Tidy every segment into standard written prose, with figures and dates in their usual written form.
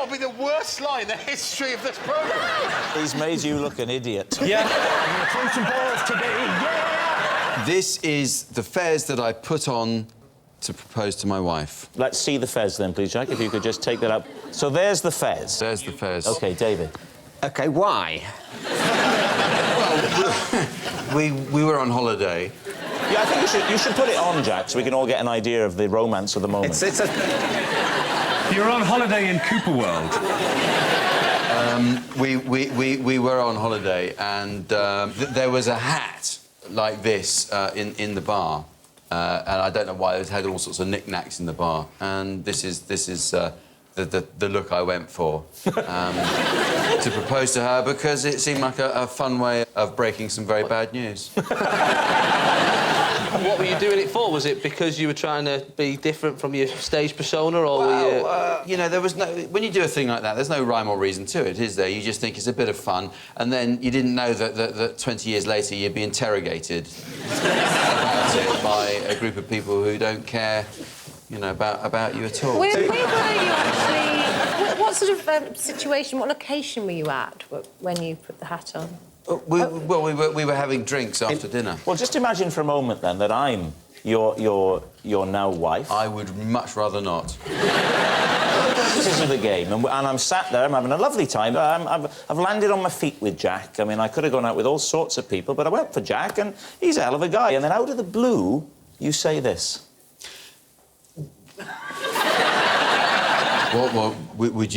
got to be the worst lie in the history of this programme. He's made you look an idiot. Yeah. Throw some balls today, yeah! This is the fez that I put on to propose to my wife. Let's see the fez then, please, Jack, if you could just take that up. So there's the fez. There's the fez. OK, David. OK, why? Well, we were on holiday. Yeah, I think you should put it on, Jack, so we can all get an idea of the romance of the moment. You're on holiday in Cooper World. We were on holiday, and there was a hat like this in the bar, and I don't know why. It had all sorts of knickknacks in the bar, and this is the look I went for to propose to her because it seemed like a fun way of breaking some very bad news. What were you doing it for? Was it because you were trying to be different from your stage persona, or were you... you know, there was no... When you do a thing like that, there's no rhyme or reason to it, is there? You just think it's a bit of fun, and then you didn't know that 20 years later you'd be interrogated about it by a group of people who don't care, you know, about you at all. Where were you actually... What sort of situation, what location were you at when you put the hat on? We were having drinks after dinner. Well, just imagine for a moment, then, that I'm your now wife. I would much rather not. This is the game, and I'm sat there, I'm having a lovely time. I've landed on my feet with Jack. I mean, I could have gone out with all sorts of people, but I went for Jack, and he's a hell of a guy. And then out of the blue, you say this. Would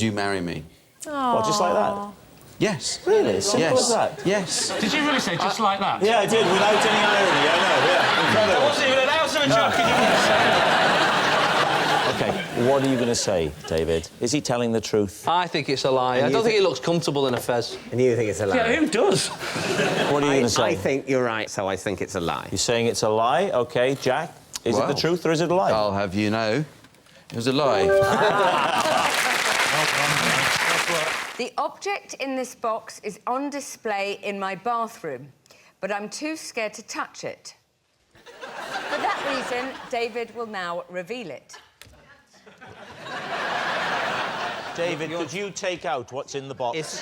you marry me? Well, just like that? Yes. Really? As simple as that? Yes. Did you really say just like that? Yeah, I did, without any irony, I know, yeah. Incredible. I wasn't even an ounce of a joke, OK, what are you going to say, David? Is he telling the truth? I think it's a lie. I don't think he looks comfortable in a fez. And you think it's a lie? Yeah, who does? What are you going to say? I think you're right, so I think it's a lie. You're saying it's a lie? OK, Jack, is it the truth or is it a lie? I'll have you know, it was a lie. The object in this box is on display in my bathroom, but I'm too scared to touch it. For that reason, David will now reveal it. David, could you take out what's in the box?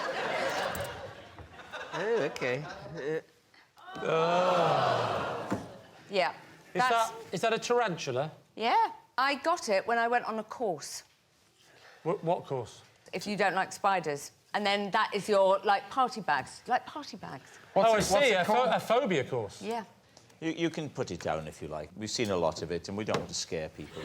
Oh, OK. Yeah. Is that a tarantula? Yeah, I got it when I went on a course. What course? If you don't like spiders. And then that is your, like, party bags. Like party bags. I see, a phobia course. Yeah. You can put it down if you like. We've seen a lot of it, and we don't want to scare people.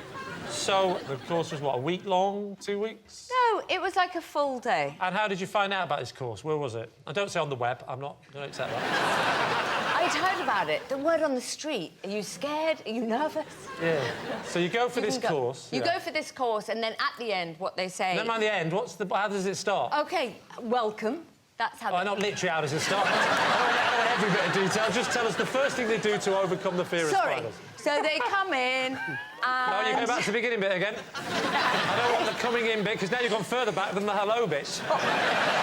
So, the course was, what, a week long? 2 weeks? No, it was like a full day. And how did you find out about this course? Where was it? I don't say on the web. I'm not going to accept that. I'd heard about it. The word on the street. Are you scared? Are you nervous? Yeah. So you go for this course. You go for this course, and then at the end, what they say... Never mind the end. How does it start? OK, welcome. That's how... Oh, not literally how does it start. I don't want every bit of detail. Just tell us the first thing they do to overcome the fear of spiders. So they come in and... No, you go back to the beginning bit again. I don't want the coming in bit, because now you've gone further back than the hello bit.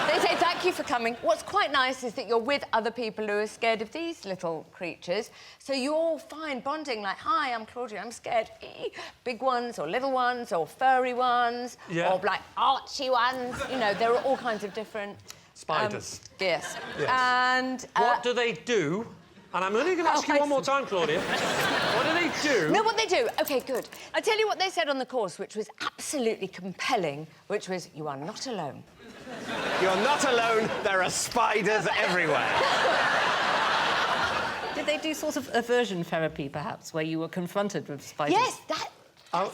They say, thank you for coming. What's quite nice is that you're with other people who are scared of these little creatures, so you all find bonding, like, hi, I'm Claudia, I'm scared. Big ones, or little ones, or furry ones, or, like, archy ones. You know, there are all kinds of different... Spiders. Yes. Yes. And... what do they do? And I'm only going to ask you one more time, Claudia. What do they do? No, what they do. OK, good. I'll tell you what they said on the course, which was absolutely compelling, which was, you are not alone. You're not alone. There are spiders everywhere. Did they do sort of aversion therapy, perhaps, where you were confronted with spiders? Yes, that's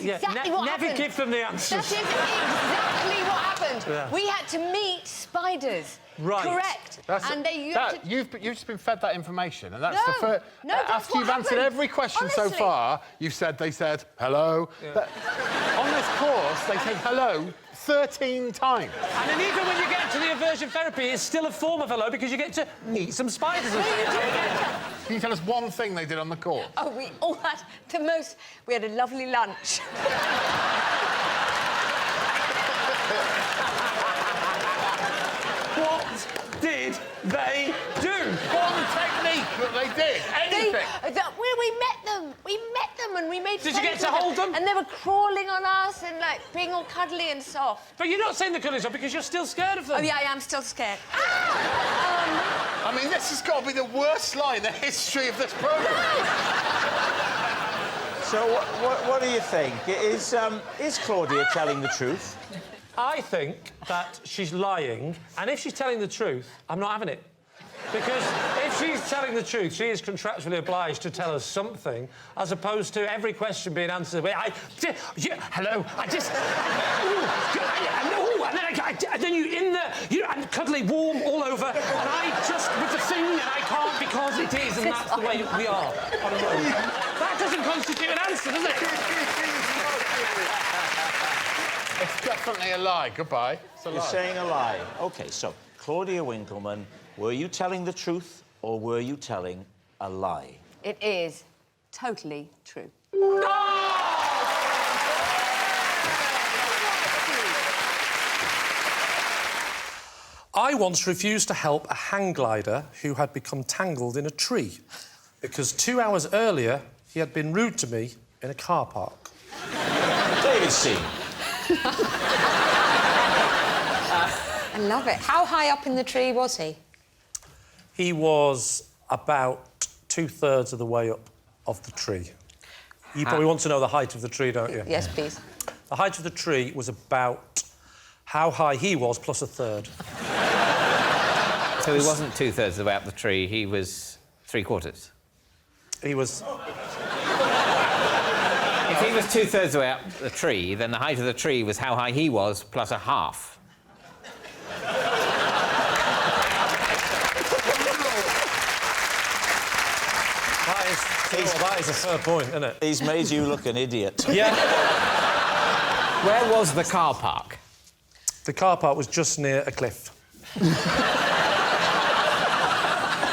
exactly what happened. Never give them the answers. That is exactly what happened. Yeah. We had to meet spiders. Right. Correct. You've just been fed that information, and that's No, the first... no, that's after what you've answered happened. every question so Honestly. far, they said, hello. Yeah. On this course, they say hello 13 times. And then even when you get to the aversion therapy, it's still a form of hello, because you get to meet some spiders. Can you tell us one thing they did on the course? Oh, we all had the most... We had a lovely lunch. What did they do? One technique that they did. Anything. We met them. We met them them and we made Did you get friends to with hold them? And they were crawling on us and, like, being all cuddly and soft. But you're not saying the cuddly stuff because you're still scared of them. Oh, yeah, I am still scared. I mean, this has got to be the worst lie in the history of this programme. So what do you think? Is Claudia telling the truth? I think that she's lying, and if she's telling the truth, I'm not having it. Because if she's telling the truth, she is contractually obliged to tell us something, as opposed to every question being answered with, hello, I just... and then you in there, and cuddly, warm all over, and I just, with the thing, and I can't because it is, and that's the way we are on a road. That doesn't constitute an answer, does it? It's definitely a lie. Goodbye. It's a lie. You're saying a lie. OK, so, Claudia Winkleman, were you telling the truth or were you telling a lie? It is totally true. I once refused to help a hang glider who had become tangled in a tree because 2 hours earlier he had been rude to me in a car park. David C. I love it. How high up in the tree was he? He was about 2/3 of the way up of the tree. You probably want to know the height of the tree, don't you? Yes, please. The height of the tree was about how high he was plus 1/3. So he wasn't 2/3 of the way up the tree, he was 3/4. He was... If he was 2/3 of the way up the tree, then the height of the tree was how high he was plus 1/2. That is a fair point, isn't it? He's made you look an idiot. Yeah. Where was the car park? The car park was just near a cliff.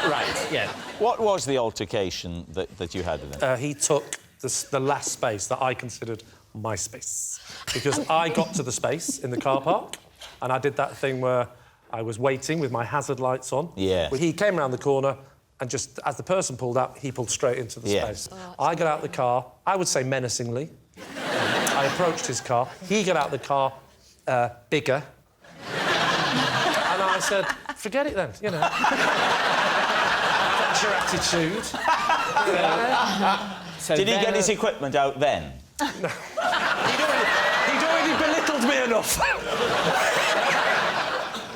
Right, yeah. What was the altercation that you had with him? He took the last space that I considered my space. Because I got to the space in the car park, and I did that thing where I was waiting with my hazard lights on. Yeah. He came around the corner, and just as the person pulled up, he pulled straight into the space. I got out the car, I would say menacingly. I approached his car. He got out the car, bigger. And I said, forget it then, you know. That's your attitude. So Did he get his equipment out then? No. He'd already belittled me enough.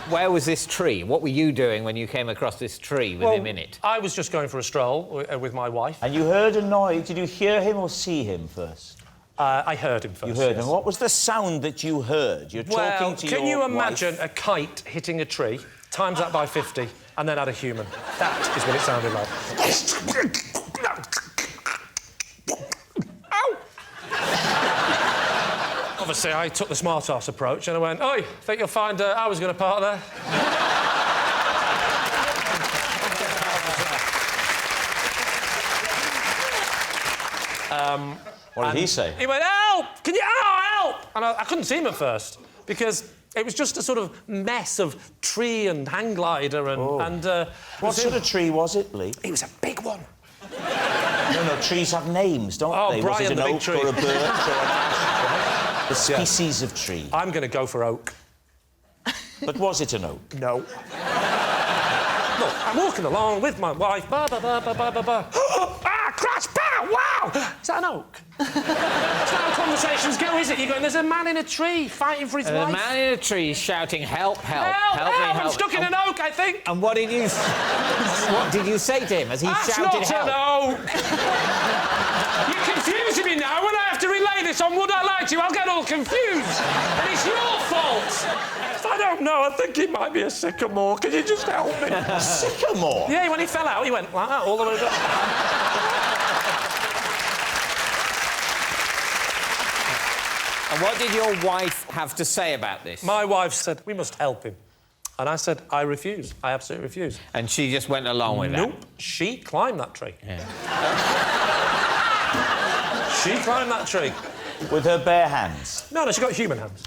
Where was this tree? What were you doing when you came across this tree with him in it? I was just going for a stroll with my wife. And you heard a noise. Did you hear him or see him first? I heard him first. You heard yes. him. What was the sound that you heard? You're talking to your can you imagine wife. a kite hitting a tree, times that by 50, and then add a human? That is what it sounded like. Ow! Obviously, I took the smart-ass approach and I went, oi, think you'll find I was going to park there? What did he say? He went, help! Can you... Oh, help! And I couldn't see him at first because it was just a sort of mess of tree and hang glider and... What sort of tree was it, Lee? It was a big one. No, trees have names, don't they? Brian, was it an the big oak tree. or a birch or an ash? The species of tree. I'm going to go for oak. But was it an oak? No. Look, I'm walking along with my wife. Ba ba ba ba ba ba ba. Ah, crash! Pow! Wow! Is that an oak? That's not how conversations go, is it? You're going, there's a man in a tree fighting for his A life. man in a tree shouting, help, help, Help! help me, help. I'm stuck in an oak, I think. And what did you say to him as he shouted That's help? not an oak! You're confusing me now. When I have to relay this on Would I Lie to You, I'll get all confused. And it's your fault. I don't know. I think it might be a sycamore. Can you just help me? A sycamore? Yeah, when he fell out, he went like that all the way down. And what did your wife have to say about this? My wife said, we must help him. And I said, I refuse. I absolutely refuse. And she just went along with Nope. She climbed that tree. Yeah. She climbed that tree. With her bare hands? No, she got human hands.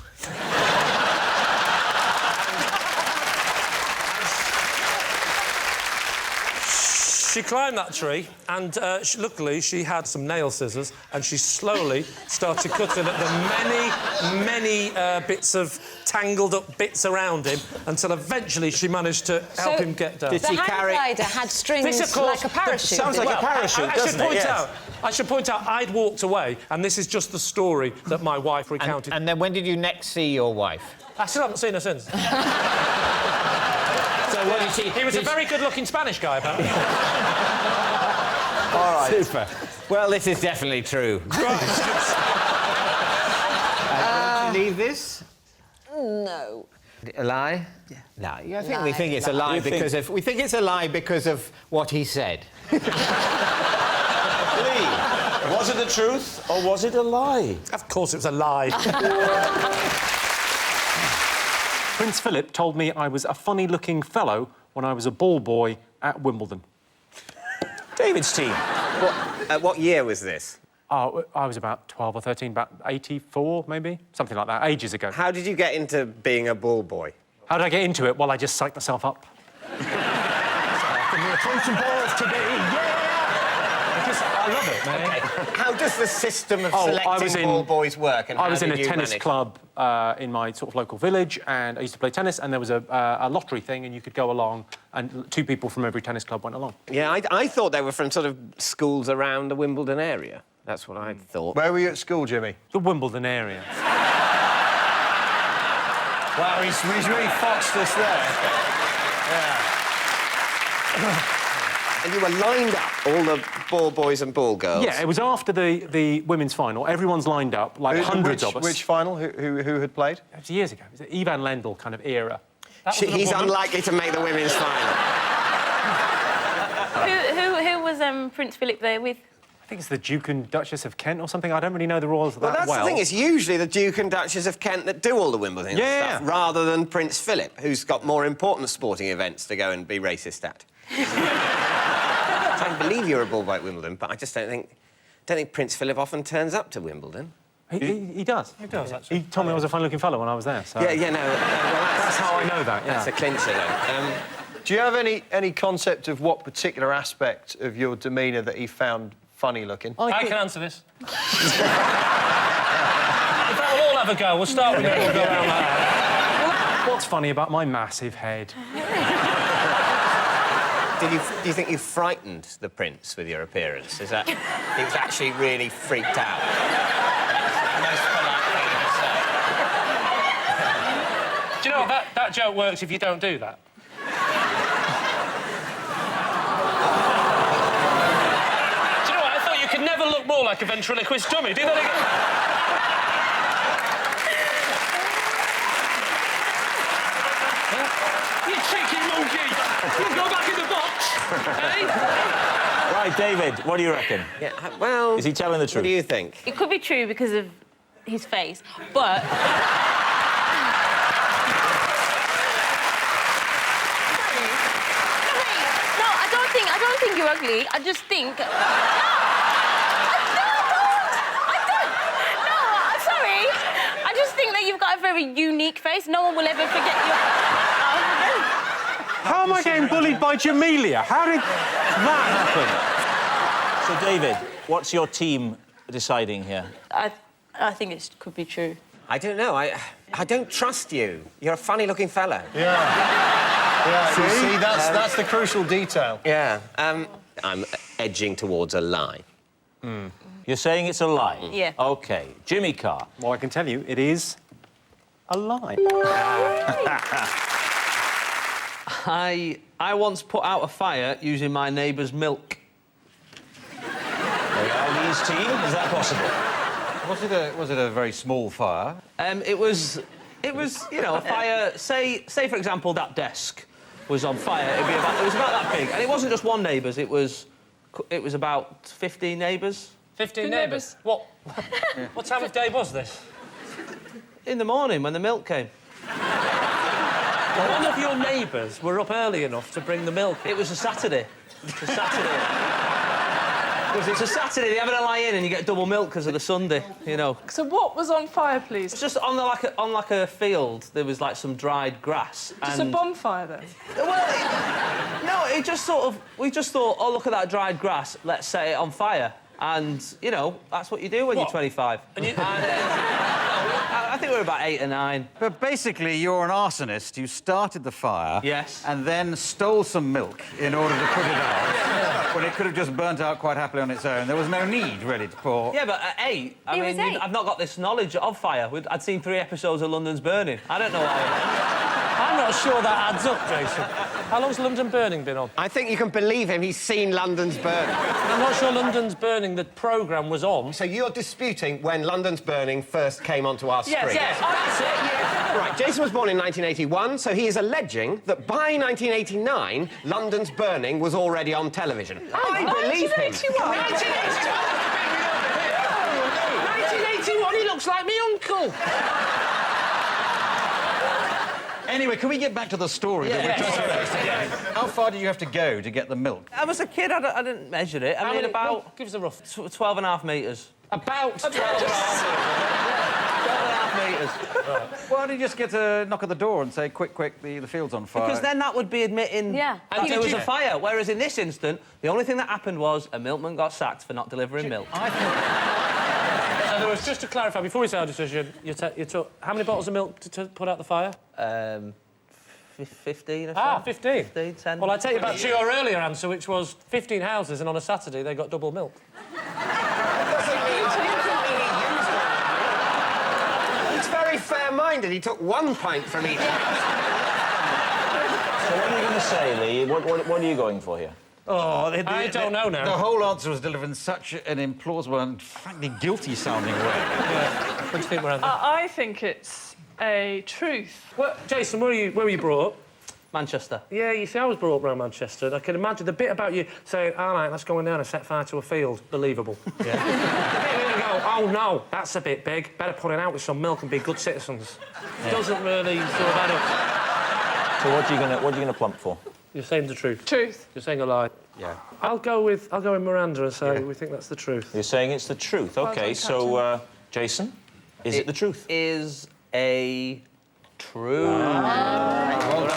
She She climbed that tree, and luckily she had some nail scissors, and she slowly started cutting at the many bits of tangled up bits around him until eventually she managed to help him get down. The hang glider had strings This, of course, like a parachute. sounds like a parachute, doesn't it? I should point out, I'd walked away, and this is just the story that my wife recounted. And then when did you next see your wife? I still haven't seen her since. So what did she... He was a very good-looking Spanish guy, apparently. All right. Super. Well, this is definitely true. Right. Want to leave this? No. A lie? Yeah. No, I think we think it's a lie because of... We think it's a lie because of what he said. Lee, was it the truth or was it a lie? Of course it was a lie. Prince Philip told me I was a funny-looking fellow when I was a ball boy at Wimbledon. David's team. What year was this? Oh, I was about 12 or 13, about 84, maybe? Something like that, ages ago. How did you get into being a ball boy? How did I get into it? Well, I just psyched myself up. Throw some balls today, yeah! I love it, man. Okay. How does the system of selecting ball boys work? And I was in a tennis club in my sort of local village, and I used to play tennis, and there was a lottery thing, and you could go along, and 2 people from every tennis club went along. Yeah, I thought they were from sort of schools around the Wimbledon area. That's what I thought. Where were you at school, Jimmy? The Wimbledon area. Wow, he's really foxed us there. Yeah. And you were lined up, all the ball boys and ball girls? Yeah, it was after the women's final. Everyone's lined up, like hundreds of us. Which final? Who had played? It was years ago. It was the Ivan Lendl kind of era. He's unlikely to make the women's final. Who was Prince Philip there with? I think it's the Duke and Duchess of Kent or something. I don't really know the royals that well. That's the thing, it's usually the Duke and Duchess of Kent that do all the Wimbledon stuff, rather than Prince Philip, who's got more important sporting events to go and be racist at. I don't believe you're a ball boy at Wimbledon, but I just don't think Prince Philip often turns up to Wimbledon. He does. He does, actually. He told me I was a fine-looking fellow when I was there, so... Yeah, no... well, that's how I know that, yeah. That's a clincher, then. Do you have any concept of what particular aspect of your demeanour that he found funny-looking? I can answer this. In fact, we'll all have a go. We'll start with it. We'll go around that. What's funny about my massive head? Do you think you frightened the prince with your appearance? Is that... he was actually really freaked out? Most polite thing to say. Do you know what? That joke works if you don't do that. Do you know what? I thought you could never look more like a ventriloquist dummy. Do that again. You cheeky monkey! You go back in the box! Hey? Right, David, what do you reckon? Yeah, well... Is he telling the truth? What do you think? It could be true because of his face, but... No, I don't think you're ugly. I just think... No, I'm sorry. I just think that you've got a very unique face. No one will ever forget you. How am I getting bullied by Jamelia? How did that happen? So, David, what's your team deciding here? I think it could be true. I don't know. I don't trust you. You're a funny-looking fellow. Yeah, see, that's the crucial detail. Yeah. I'm edging towards a lie. You're saying it's a lie? Yeah. OK. Jimmy Carr. Well, I can tell you, it is a lie. I once put out a fire using my neighbour's milk. Lee's team? Is that possible? Was it a very small fire? It was, you know, a fire. Say for example, that desk was on fire. It was about that big, and it wasn't just one neighbour's. It was about 15 neighbours. 15 neighbours. What time of day was this? In the morning when the milk came. One of your neighbours were up early enough to bring the milk. It was a Saturday. It was a Saturday. It's a Saturday, they're having a lie-in and you get double milk because of the Sunday, you know. So what was on fire, please? It's just on a field, there was, like, some dried grass. Just a bonfire, then? Well, no, it just sort of... We just thought, oh, look at that dried grass, let's set it on fire. And, you know, that's what you do when you're 25. I think we were about 8 or 9. But basically, you're an arsonist. You started the fire... Yes. ...and then stole some milk in order to put it out, when it could have just burnt out quite happily on its own. There was no need, really, to pour... Yeah, but at 8, I mean, I've not got this knowledge of fire. I'd seen 3 episodes of London's Burning. I don't know why... I'm not sure that adds up, Jason. How long's London Burning been on? I think you can believe him. He's seen London's Burning. I'm not sure London's Burning, the programme, was on. So you're disputing when London's Burning first came onto our screen? Yes, oh, that's it, yeah. Right, Jason was born in 1981, so he is alleging that by 1989, London's Burning was already on television. I believe him. 1981, he looks like me uncle. Anyway, can we get back to the story? How far did you have to go to get the milk? I was a kid, I didn't measure it. I mean, about... Give us a rough... 12 and a half metres. About 12 and a half metres. Right. Why don't you just get a knock at the door and say, quick, the field's on fire? Because then that would be admitting that there was a fire. Whereas in this instant, the only thing that happened was a milkman got sacked for not delivering milk. So there was, just to clarify, before we say our decision, you took how many bottles of milk to put out the fire? 15 or so. Ah, 15? 15, 10. Well, I take you back to your earlier answer, which was 15 houses, and on a Saturday they got double milk. He's very fair-minded. He took 1 pint from each house. So what are you going to say, Lee? What are you going for here? Oh, I don't know now. The whole answer was delivered in such an implausible and frankly guilty-sounding way. What do you think, Miranda? I think it's a truth. Well, Jason, where were you brought up? Manchester. Yeah, you see, I was brought up around Manchester, and I can imagine the bit about you saying, all right, let's go in there and set fire to a field. Believable. Yeah. The bit where you go, oh, no, that's a bit big. Better put it out with some milk and be good citizens. Yeah. Doesn't really sort of add up. So what are you gonna plump for? You're saying the truth. Truth. You're saying a lie. Yeah. I'll go with Miranda and say we think that's the truth. You're saying it's the truth. OK, so, Jason, is it the truth? It is a truth. Well done.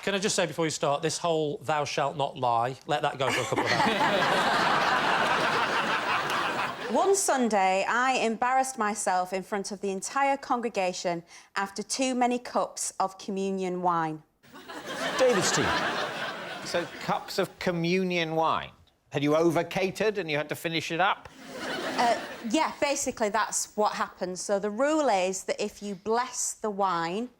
Can I just say before you start, this whole thou shalt not lie, let that go for a couple of hours. One Sunday, I embarrassed myself in front of the entire congregation after too many cups of communion wine. David's team. So, cups of communion wine? Had you over-catered and you had to finish it up? Yeah, basically that's what happens. So the rule is that if you bless the wine,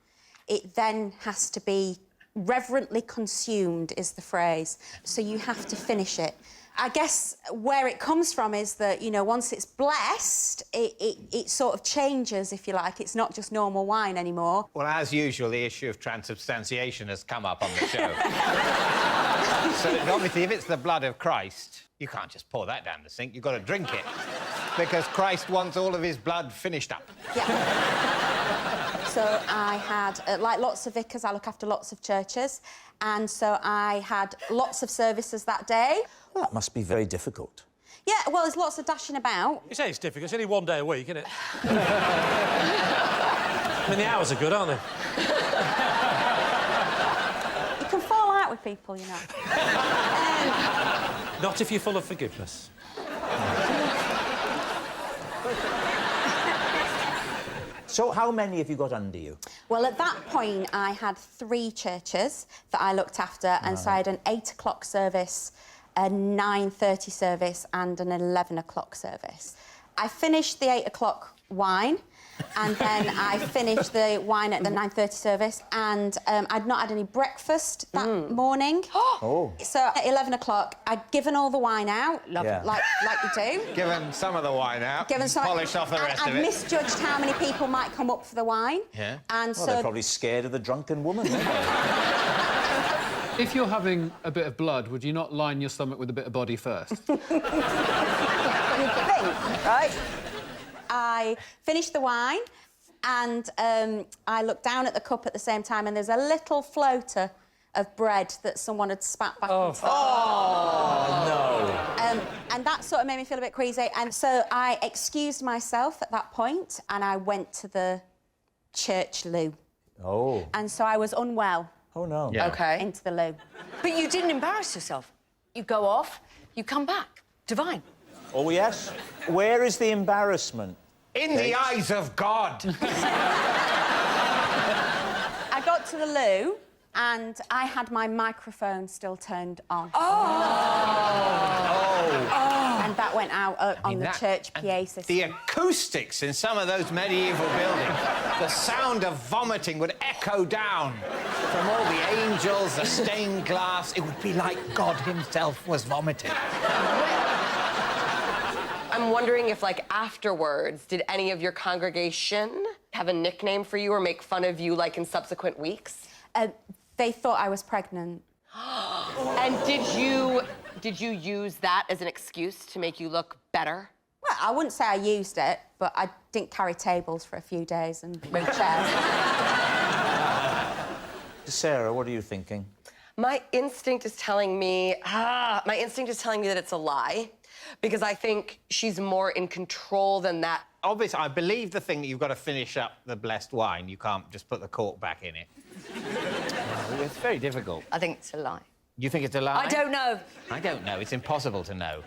it then has to be reverently consumed, is the phrase. So you have to finish it. I guess where it comes from is that, you know, once it's blessed, it sort of changes, if you like. It's not just normal wine anymore. Well, as usual, the issue of transubstantiation has come up on the show. So, obviously, if it's the blood of Christ, you can't just pour that down the sink. You've got to drink it. Because Christ wants all of his blood finished up. Yeah. So I had, like lots of vicars, I look after lots of churches, and so I had lots of services that day. Well, that must be very difficult. Yeah, well, there's lots of dashing about. You say it's difficult. It's only 1 day a week, isn't it? I mean, the hours are good, aren't they? You can fall out with people, you know. Not if you're full of forgiveness. So how many have you got under you? Well, at that point, I had 3 churches that I looked after, and so I had an 8 o'clock service, a 9:30 service and an 11 o'clock service. I finished the 8 o'clock wine, and then I finished the wine at the 9:30 service, and I'd not had any breakfast that morning. Oh. So at 11 o'clock, I'd given all the wine out, Yeah. like you do. Given some of the wine out, polished off the rest I'd of it. misjudged how many people might come up for the wine. Yeah. And Well, so they're probably scared of the drunken woman, aren't they? If you're having a bit of blood, would you not line your stomach with a bit of body first? You think, right? I finished the wine, and I looked down at the cup at the same time, and there's a little floater of bread that someone had spat back into the and that sort of made me feel a bit queasy. And so I excused myself at that point and I went to the church loo. Oh. And so I was unwell. Oh, no. Yeah. OK. Into the loo. But you didn't embarrass yourself. You go off, you come back. Divine. Oh, yes? Where is the embarrassment? In the eyes of God. I got to the loo and I had my microphone still turned on. And that went out on the church PA system. The acoustics in some of those medieval buildings, the sound of vomiting would echo down from all the angels, the stained glass. It would be like God himself was vomiting. I'm wondering if, like, afterwards, did any of your congregation have a nickname for you or make fun of you, like, in subsequent weeks? They thought I was pregnant. And did you use that as an excuse to make you look better? Well, I wouldn't say I used it, but I didn't carry tables for a few days and move chairs. Sarah, what are you thinking? My instinct is telling me that it's a lie, because I think she's more in control than that. Obviously, I believe the thing that you've got to finish up the blessed wine. You can't just put the cork back in it. It's very difficult. I think it's a lie. You think it's a lie? I don't know. I don't know. It's impossible to know.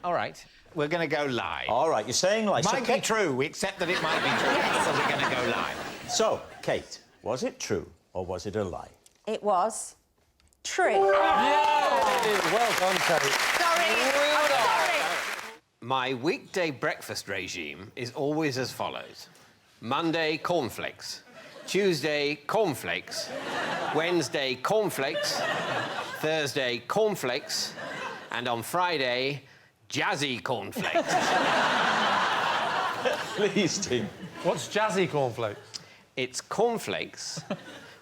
All right. We're going to go lie. All right, you're saying lie. Might be true. We accept that it might be true, so we're going to go lie. So, Kate, was it true or was it a lie? It was true. Yeah! Well done, Kate. Sorry. I'm sorry. My weekday breakfast regime is always as follows. Monday, cornflakes. Tuesday, cornflakes. Wednesday, cornflakes. Thursday, cornflakes. And on Friday, jazzy cornflakes. Please, Tim. What's jazzy cornflakes? It's cornflakes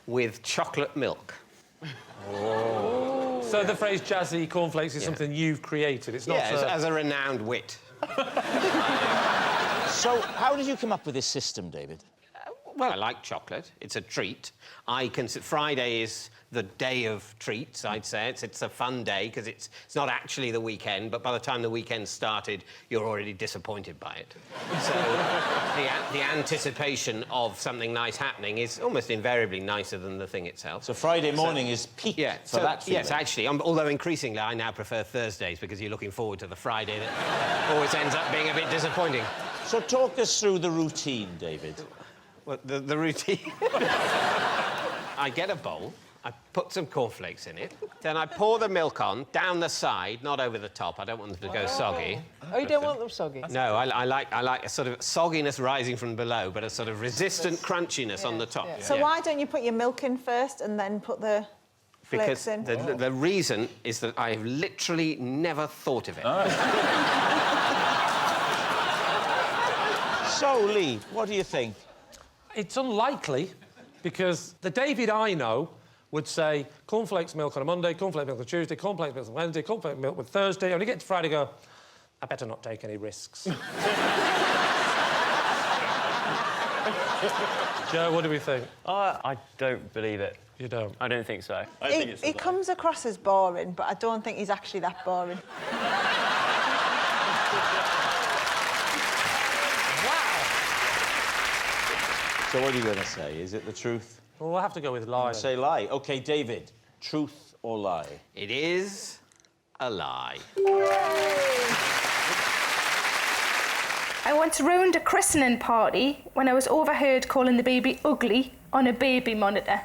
with chocolate milk. Oh. So the phrase jazzy cornflakes is something you've created. It's not as a renowned wit. So how did you come up with this system, David? Well, I like chocolate. It's a treat. Friday is the day of treats, I'd say. It's a fun day because it's not actually the weekend, but by the time the weekend started, you're already disappointed by it. So the anticipation of something nice happening is almost invariably nicer than the thing itself. So Friday morning is peak for that feeling. Yes, actually, although increasingly I now prefer Thursdays because you're looking forward to the Friday that always ends up being a bit disappointing. So talk us through the routine, David. Well, the routine... I get a bowl, I put some cornflakes in it, then I pour the milk on, down the side, not over the top. I don't want them to go soggy. Oh, you don't want them soggy? No, I like a sort of sogginess rising from below, but a sort of resistant crunchiness on the top. Yeah. So why don't you put your milk in first and then put the flakes in? Because the reason is that I've literally never thought of it. So, Lee, what do you think? It's unlikely, because the David I know would say cornflakes milk on a Monday, cornflakes milk on a Tuesday, cornflakes milk on Wednesday, cornflakes milk on Thursday. When you get to Friday, go, I better not take any risks. Joe, what do we think? I don't believe it. You don't? I don't think so. He comes across as boring, but I don't think he's actually that boring. So what are you going to say? Is it the truth? Well, we'll have to go with lie. Say lie. OK, David, truth or lie? It is a lie. I once ruined a christening party when I was overheard calling the baby ugly on a baby monitor.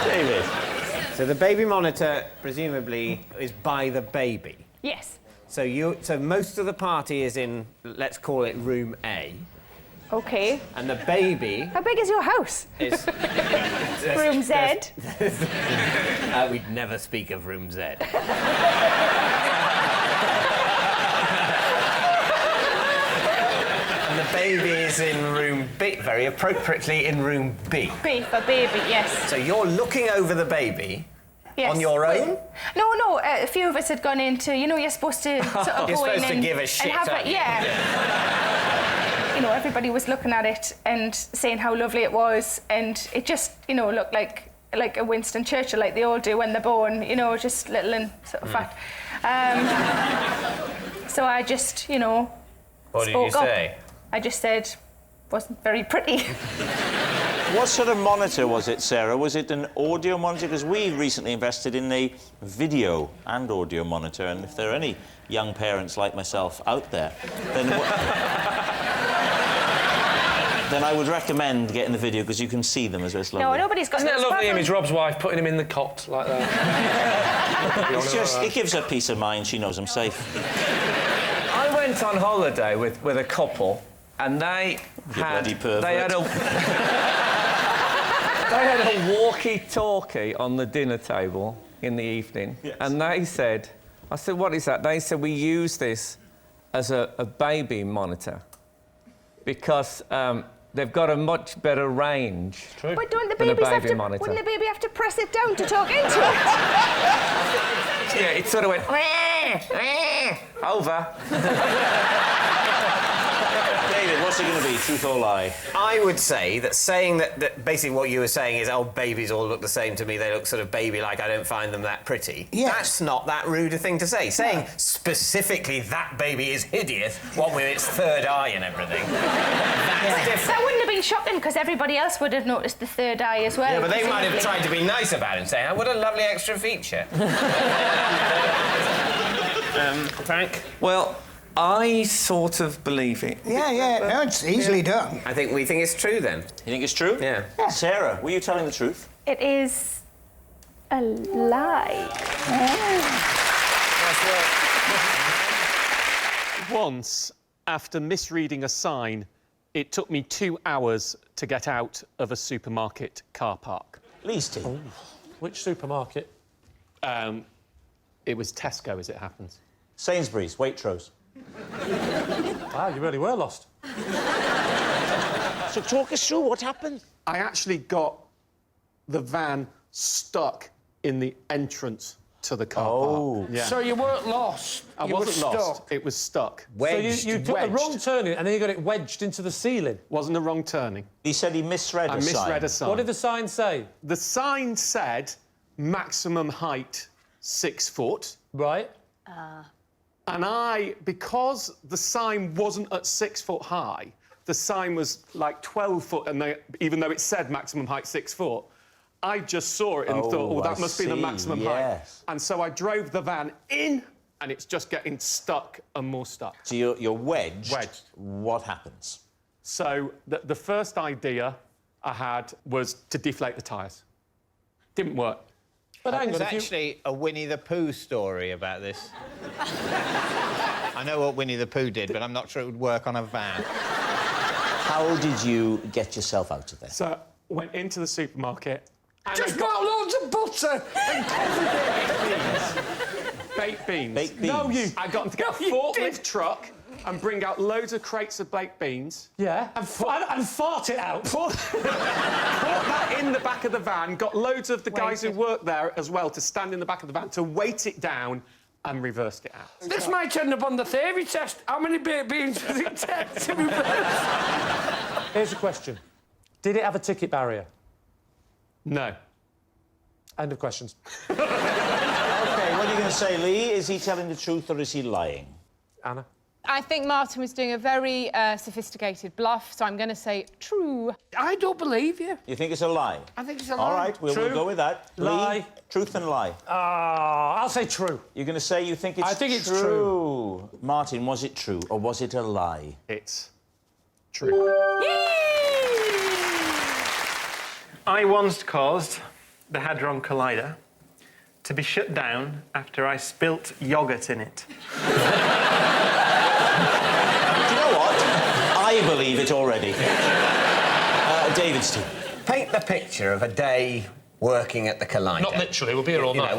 David. So the baby monitor, presumably, is by the baby. Yes. So most of the party is in, let's call it room A. OK. And the baby... How big is your house? Is... Room Z? We'd never speak of room Z. And the baby is in room B, very appropriately in room B. B for baby, yes. So you're looking over the baby... Yes. On your own? No, a few of us had gone into, you're supposed to sort of you're go in supposed to give a shit, and have it, yeah. Everybody was looking at it and saying how lovely it was, and it just, looked like like a Winston Churchill, like they all do when they're born, you know, just little and sort of fat. So I just, you know, What did you say? I just said, wasn't very pretty. What sort of monitor was it, Sarah? Was it an audio monitor? Because we recently invested in a video and audio monitor, and if there are any young parents like myself out there, then then I would recommend getting the video because you can see them as well. It's lovely. No, nobody's got. Isn't that a lovely image? Rob's wife putting him in the cot like that. It's just, it gives her peace of mind. She knows I'm safe. I went on holiday with a couple, and they had a walkie-talkie on the dinner table in the evening, and they said, I said, what is that? They said, we use this as a baby monitor because they've got a much better range But don't the than a babies baby have to? monitor. Wouldn't the baby have to press it down to talk into it? Yeah, it sort of went, over. David, what's it going to be, truth or lie? I would say that saying that basically what you were saying is, oh, babies all look the same to me, they look sort of baby-like, I don't find them that pretty. Yes. That's not that rude a thing to say. Saying specifically that baby is hideous, what with its third eye and everything, that's different. That wouldn't have been shocking because everybody else would have noticed the third eye as well. Yeah, but they might have tried to be nice about it and say, oh, what a lovely extra feature. Frank? Well, I sort of believe it. Yeah, no, it's easily done. I think we think it's true, then. You think it's true? Yeah. Sarah, were you telling the truth? It is a lie. Once, after misreading a sign, it took me 2 hours to get out of a supermarket car park. Lee's team. Oh. Which supermarket? It was Tesco, as it happens. Sainsbury's, Waitrose. Wow, you really were lost. So talk us through what happened. I actually got the van stuck in the entrance to the car park. Yeah. So you weren't lost. I wasn't lost. It was stuck. Wedged. So you took the wrong turning and then you got it wedged into the ceiling. Wasn't a wrong turning. He said he misread a sign. I misread a sign. What did the sign say? The sign said maximum height 6 foot. Right. And because the sign wasn't at 6 foot high, the sign was like 12 foot, and even though it said maximum height 6 foot, I just saw it and thought, oh, that must be the maximum height. And so I drove the van in, and it's just getting stuck and more stuck. So you're wedged. Wedged. What happens? So the first idea I had was to deflate the tyres. Didn't work. But There's actually a Winnie the Pooh story about this. I know what Winnie the Pooh did, but I'm not sure it would work on a van. How did you get yourself out of there? So went into the supermarket. And Just got loads of butter and baked beans. Baked beans. No, you. I got them to get a forklift truck and bring out loads of crates of baked beans. Yeah. And fart it out. Put that in the back of the van, got loads of the guys who work there as well to stand in the back of the van to weight it down and reversed it out. This might end up on the theory test. How many baked beans does it take to reverse? Here's a question. Did it have a ticket barrier? No. End of questions. OK, what are you going to say, Lee? Is he telling the truth or is he lying? Anna? I think Martin was doing a very sophisticated bluff, so I'm going to say true. I don't believe you. You think it's a lie? I think it's a lie. All right, we'll go with that. Lie. Lee, truth and lie. I'll say true. You're going to say you think it's true? I think it's true. Martin, was it true or was it a lie? It's true. I once caused the Hadron Collider to be shut down after I spilt yoghurt in it. I believe it already. David's team. Paint the picture of a day working at the Collider. Not literally, we'll be here all night.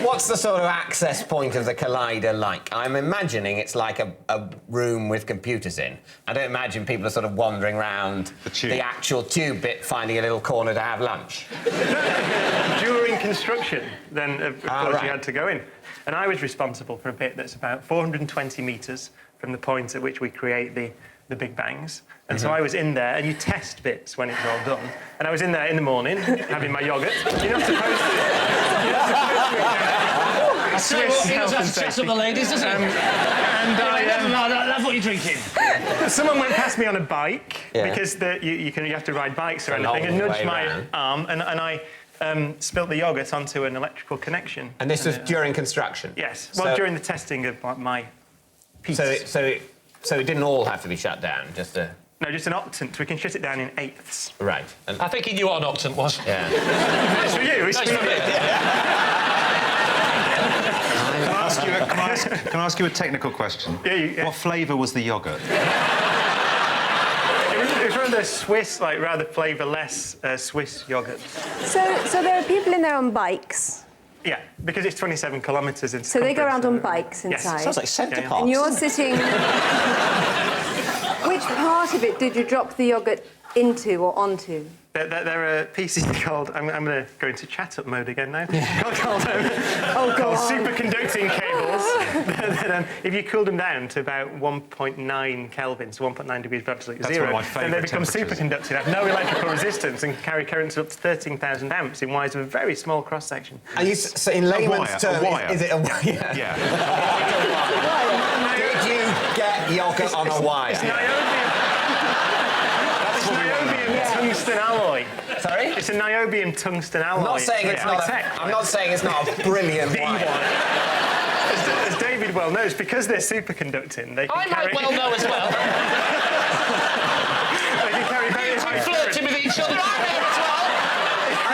What's the sort of access point of the Collider like? I'm imagining it's like a room with computers in. I don't imagine people are sort of wandering around the actual tube bit, finding a little corner to have lunch. During construction, then, of course, you had to go in. And I was responsible for a bit that's about 420 metres from the point at which we create the the big bangs. And so I was in there, and you test bits when it's all done. And I was in there in the morning, having my yoghurt. You're not supposed to. Swiss he does have to chat up the ladies, doesn't he? That's what you're drinking. Someone went past me on a bike, because you have to ride bikes or anything, and nudged my arm, and I spilt the yoghurt onto an electrical connection. And this was during construction? Yes. Well, during the testing of my piece. So it didn't all have to be shut down, just a... No, just an octant. We can shut it down in eighths. Right. And I think he knew what an octant was. Yeah. It's for you. It's for me. Can I ask you a technical question? Yeah. What flavour was the yoghurt? It was one of the Swiss, like, rather flavourless Swiss yoghurt. So there are people in there on bikes? Yeah, because it's 27 kilometres in So they go around on bikes inside? Yes. Sounds like Centre Parks. And you're sitting... Which part of it did you drop the yoghurt into or onto? There are pieces called... I'm going to go into chat-up mode again now. called superconducting cables. If you cool them down to about 1.9 Kelvin, so 1.9 degrees above absolute zero, then they become superconducting, have no electrical resistance and carry currents up to 13,000 amps in wires of a very small cross-section. So in layman's terms, is it a wire? Yeah. Did you get yoghurt on a wire? It's niobium tungsten alloy. Sorry? It's a niobium tungsten alloy. I'm not saying it's not a brilliant wire. As David well knows, because they're superconducting, they can I carry... might well know as well. They can carry very high flirting with each other. I'm here as well.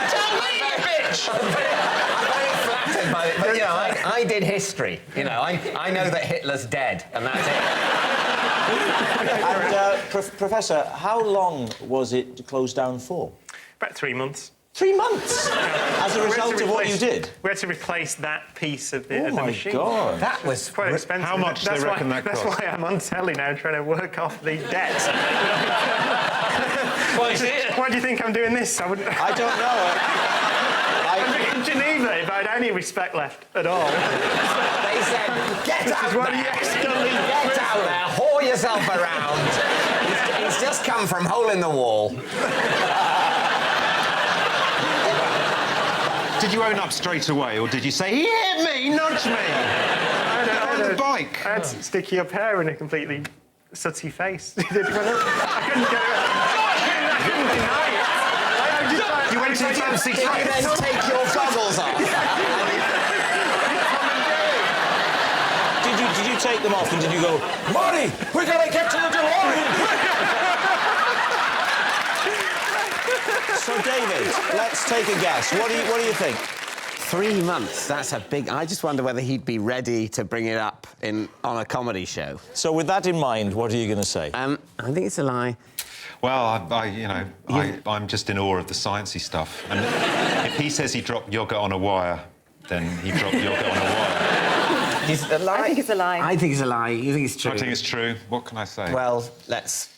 Tell me, you bitch! I'm very flattered by it, but, you know, I did history. You know, I know that Hitler's dead, and that's it. And, Professor, how long was it closed down for? About 3 months. 3 months? As a result of what you did? We had to replace that piece of the machine. God. That was quite expensive. How much do they reckon that cost? That's why I'm on telly now trying to work off these debts. Why do you think I'm doing this? I don't know. I'm in Geneva if I had any respect left at all. They said, get out there, whore yourself around. He's just come from hole in the wall. Did you own up straight away, or did you say, he hit me, nudge me? On the bike. I had sticky up hair and a completely sooty face. I couldn't deny it. You went to the fancy Did you then take your goggles off? Did you take them off and did you go, Marty, we gotta get to the DeLorean! So, David, let's take a guess. What do you think? 3 months, that's a big... I just wonder whether he'd be ready to bring it up on a comedy show. So, with that in mind, what are you going to say? I think it's a lie. Well, I'm just in awe of the sciencey stuff. And if he says he dropped yoghurt on a wire, then he dropped yoghurt on a wire. Is it a lie? I think it's a lie. I think it's a lie. You think it's true? I think it's true. What can I say? Well, let's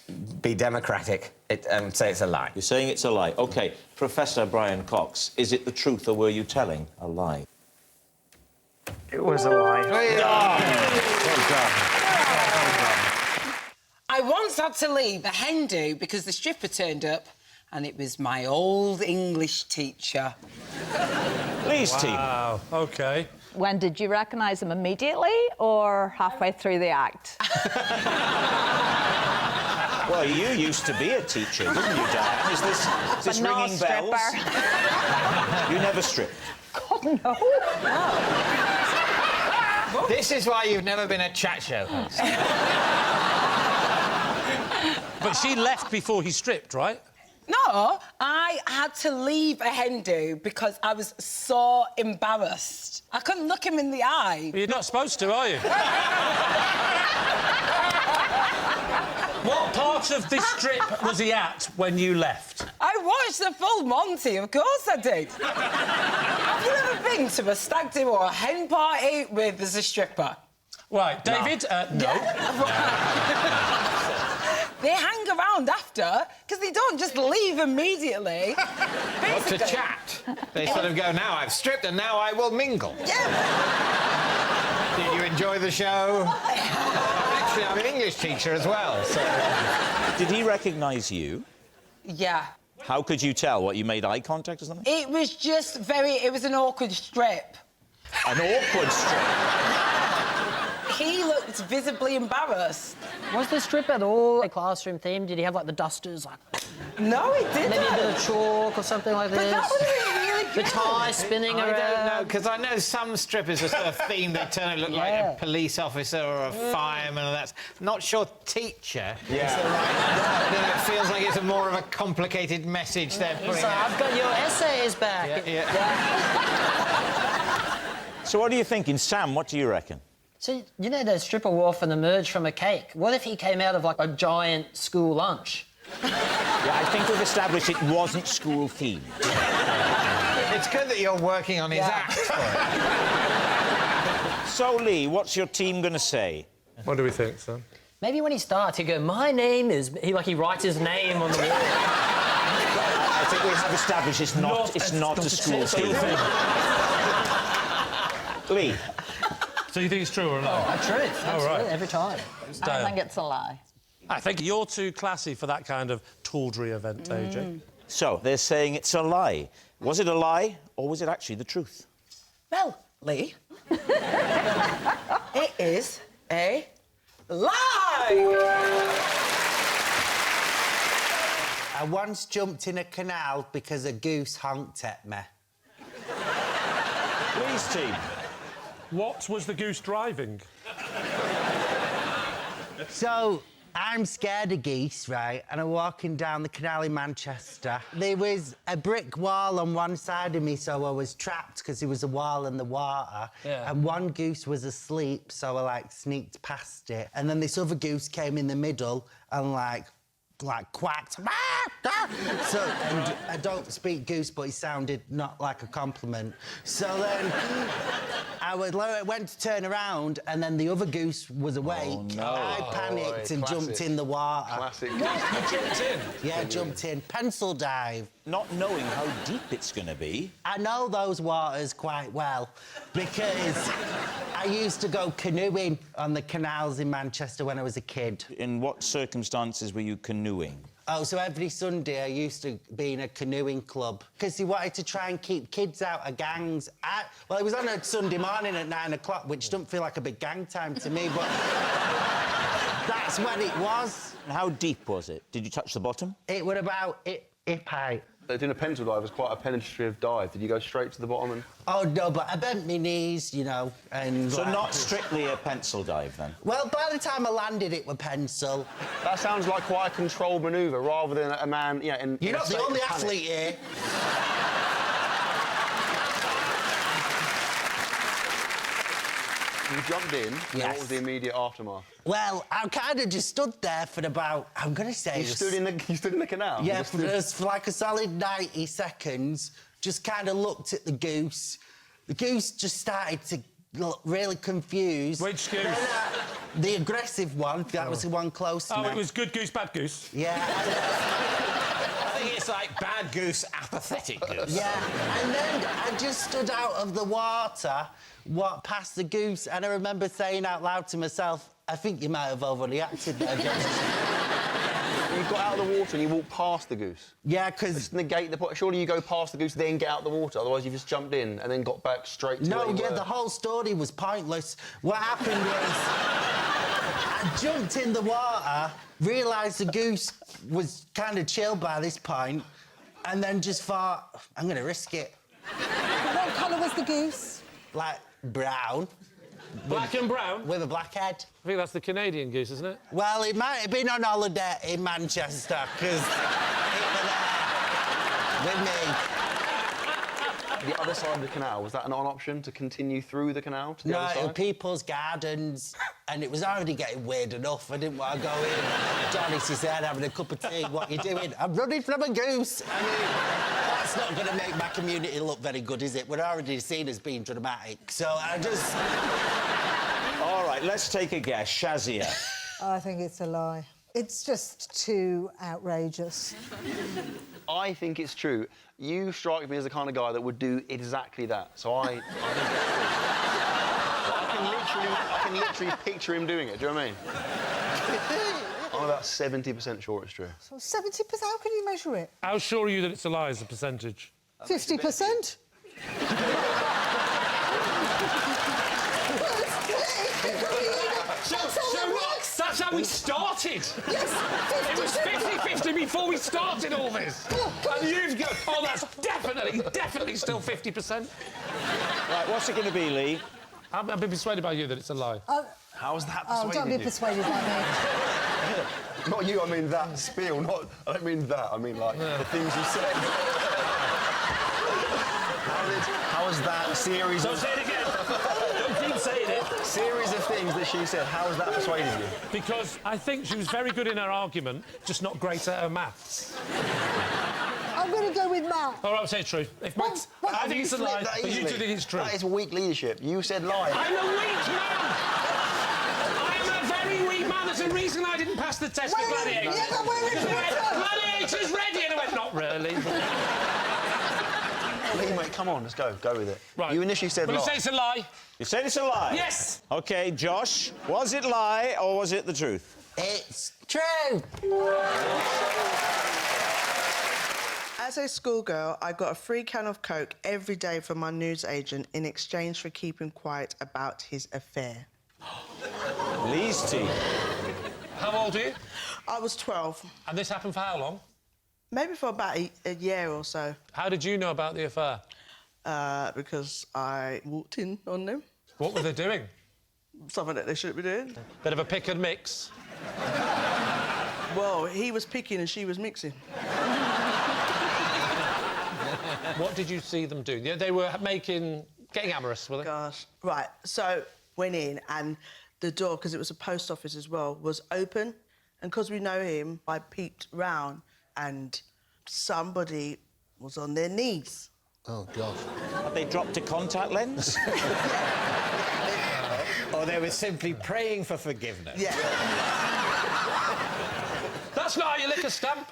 be democratic and say it's a lie. You're saying it's a lie. OK, Professor Brian Cox, is it the truth or were you telling a lie? It was a lie. Well done. I once had to leave a hen do because the stripper turned up and it was my old English teacher. Please, team. Wow, OK. When did you recognise him? Immediately or halfway through the act? Well, you used to be a teacher, didn't you, Diane? Is this ringing bells? You never stripped? God, no. This is why you've never been a chat show host. But she left before he stripped, right? No, I had to leave a hen do because I was so embarrassed. I couldn't look him in the eye. Well, you're not supposed to, are you? What part of the strip was he at when you left? I watched the full Monty, of course I did. Have you ever been to a stag do or a hen party with a stripper? Right, David, no. They hang around after, because they don't just leave immediatally. Not to chat. They sort of go, now I've stripped and now I will mingle. Yeah. Did you enjoy the show? Actually, I'm an English teacher as well, so... Did he recognise you? Yeah. How could you tell? What, you made eye contact or something? It was just it was an awkward strip. An awkward strip? He looked visibly embarrassed. Was the strip at all a classroom theme? Did he have, like, the dusters, like... No, he didn't. Maybe a bit of chalk or something like But this? that would have been really good. The tie spinning around. I don't know, because I know some strippers are sort of themed, they turn to look like a police officer or a fireman, and that's... Not sure teacher is the right... You know, it feels like it's more of a complicated message they're putting So out. I've got your essays back. So what are you thinking? Sam, what do you reckon? So, you know the stripper wharf and emerged from a cake? What if he came out of, like, a giant school lunch? Yeah, I think we've established it wasn't school-themed. It's good that you're working on his act for it. So, Lee, what's your team going to say? What do we think, Sam? Maybe when he starts, he'd go, my name is... He writes his name on the wall. I think we have established it's not a school theme. Lee? So you think it's true or not? Oh, truth. Absolutely, right. every time. I think it's a lie. I think you're too classy for that kind of tawdry event, AJ. So, they're saying it's a lie. Was it a lie, or was it actually the truth? Well, Lee, it is a lie! I once jumped in a canal because a goose honked at me. Lee's team. What was the goose driving? So, I'm scared of geese, right? And I'm walking down the canal in Manchester. There was a brick wall on one side of me, so I was trapped because there was a wall in the water. Yeah. And one goose was asleep, so I, like, sneaked past it. And then this other goose came in the middle and, like quacked. So, and I don't speak goose, but it sounded not like a compliment. So then I went to turn around, and then the other goose was awake. Oh, no. I panicked and jumped in the water. Classic. You jumped in? Yeah, jumped in. Pencil dive. Not knowing how deep it's going to be. I know those waters quite well because I used to go canoeing on the canals in Manchester when I was a kid. In what circumstances were you canoeing? Oh, so every Sunday I used to be in a canoeing club because he wanted to try and keep kids out of gangs. Well, it was on a Sunday morning at 9 o'clock, which doesn't feel like a big gang time to me, but that's when it was. And how deep was it? Did you touch the bottom? It was about hip height. Doing a pencil dive was quite a penetrative dive. Did you go straight to the bottom and...? Oh, no, but I bent my knees, you know, and... So not strictly a pencil dive, then? Well, by the time I landed, it was pencil. That sounds like quite a controlled manoeuvre, rather than a man, you know, in... You're not the only athlete here. You jumped in, and what was the immediate aftermath? Well, I kind of just stood there for about, I'm going to say... You stood in the canal? Yeah, for like a solid 90 seconds, just kind of looked at the goose. The goose just started to look really confused. Which goose? The aggressive one. That was the one close to me. Oh, it was good goose, bad goose? Yeah. I think it's like bad goose, apathetic goose. Yeah, and then I just stood out of the water, walked past the goose, and I remember saying out loud to myself, I think you might have overreacted there, You got out of the water and you walked past the goose? Yeah, because... Just negate the point. Surely you go past the goose, then get out of the water, otherwise you just jumped in and then got back straight to where you were. The whole story was pointless. What happened was... I jumped in the water, realised the goose was kind of chill by this point, and then just thought, I'm going to risk it. What colour was the goose? Like, brown. Black and brown? With a black head. I think that's the Canadian goose, isn't it? Well, it might have been on holiday in Manchester, because it was there with me. The other side of the canal, was that an option to continue through the canal to the other No, side? it was people's gardens, and it was already getting weird enough. I didn't want to go in. Johnny's his head having a cup of tea. What you doing? I'm running from a goose. I mean, that's not going to make my community look very good, is it? We're already seen as being dramatic, so I just... All right, let's take a guess. Shazia. I think it's a lie. It's just too outrageous. I think it's true. You strike me as the kind of guy that would do exactly that. So I can literally picture him doing it. Do you know what I mean? I'm about 70% sure it's true. So 70%, how can you measure it? How sure are you that it's a lie as a percentage? 50%? That's how we started! Yes, 50%! It was 50-50 before we started all this! And you've got... Oh, that's definitely still 50%. Right, what's it going to be, Lee? I've been persuaded by you that it's a lie. How is that Oh, don't be persuaded by me. Not you, I mean that spiel, not... I don't mean that, I mean, like, the things you said. How is that series Don't of... say it again! Don't keep saying it! Series of things that she said, how has that persuaded you? Because I think she was very good in her argument, just not great at her maths. I'm going to go with Matt. All right, I'll say it's true. If Matt's... I think it's a lie, but you two think it's true. That is weak leadership. You said lie. I'm a weak man! I'm a very weak man. There's a reason I didn't pass the test for Gladiator. Yeah, but we're in Gladiator's ready! And I went, not really. Lee, mate, come on, let's go. Go with it. Right. You initially said lie. Will you say it's a lie? You said it's a lie? Yes! OK, Josh, was it lie or was it the truth? It's true! As a schoolgirl, I got a free can of Coke every day from my newsagent in exchange for keeping quiet about his affair. Lee's tea. How old are you? I was 12. And this happened for how long? Maybe for about a year or so. How did you know about the affair? Because I walked in on them. What were they doing? Something that they shouldn't be doing. Bit of a pick and mix? Well, he was picking and she was mixing. What did you see them do? They were getting amorous, were they? Gosh. Right, so went in and the door, because it was a post office as well, was open. And because we know him, I peeped round and somebody was on their knees. Oh, God. Had they dropped a contact lens? Or they were simply praying for forgiveness. Yeah. That's not how you lick a stamp.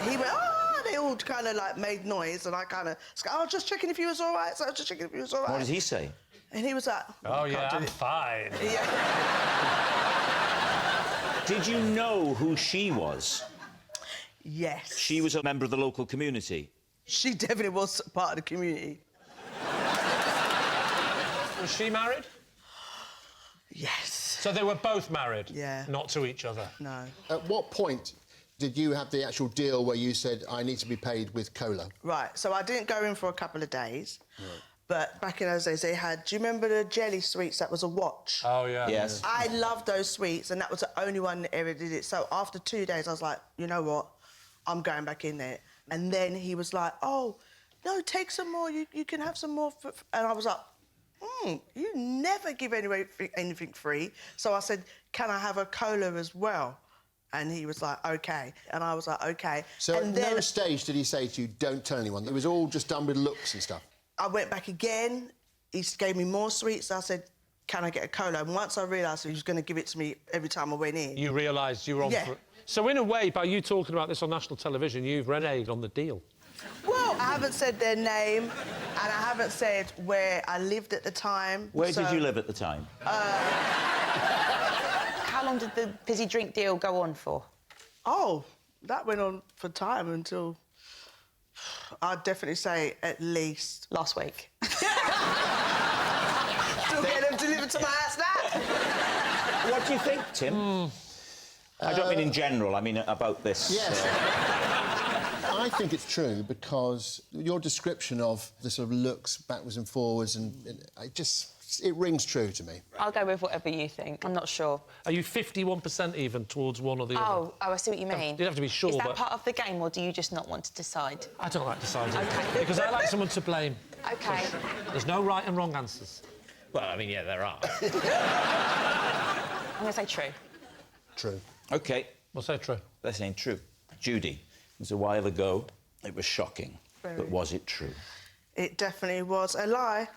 He went, oh, they all kind of, like, made noise, and I kind of... Oh, just checking if you was all right, so I was just checking if you was all right. What did he say? And he was like... Oh, yeah, I'm fine. Yeah. Did you know who she was? Yes. She was a member of the local community? She definitely was part of the community. Was she married? Yes. So they were both married? Yeah. Not to each other? No. At what point did you have the actual deal where you said, I need to be paid with cola? Right, so I didn't go in for a couple of days. Right. But back in those days, they had... Do you remember the jelly sweets that was a watch? Oh, yeah. Yes. I loved those sweets, and that was the only one that ever did it. So after 2 days, I was like, you know what? I'm going back in there. And then he was like, oh, no, take some more. You can have some more. And I was like, you never give anything free. So I said, can I have a cola as well? And he was like, OK. And I was like, OK. So and at no stage did he say to you, don't tell anyone? It was all just done with looks and stuff? I went back again. He gave me more sweets. I said, can I get a cola? And once I realised he was going to give it to me every time I went in... You realised you were on... Yeah. So, in a way, by you talking about this on national television, you've reneged on the deal. Well, I haven't said their name, and I haven't said where I lived at the time. Where did you live at the time? How long did the fizzy drink deal go on for? Oh, that went on for time until... I'd definitely say at least... Last week. Still get them delivered to my house now. What do you think, Tim? I don't mean in general, I mean about this. Yes. I think it's true because your description of the sort of looks backwards and forwards and it rings true to me. I'll go with whatever you think. I'm not sure. Are you 51% even towards one or the other? Oh, I see what you mean. You have to be sure, Is that but... part of the game, or do you just not want to decide? I don't like deciding. OK. Because I like someone to blame. OK. There's no right and wrong answers. Well, I mean, yeah, there are. I'm going to say true. True. OK. We'll say true. They're saying true. Judi, it was a while ago. It was shocking. Very. But was it true? It definitely was a lie.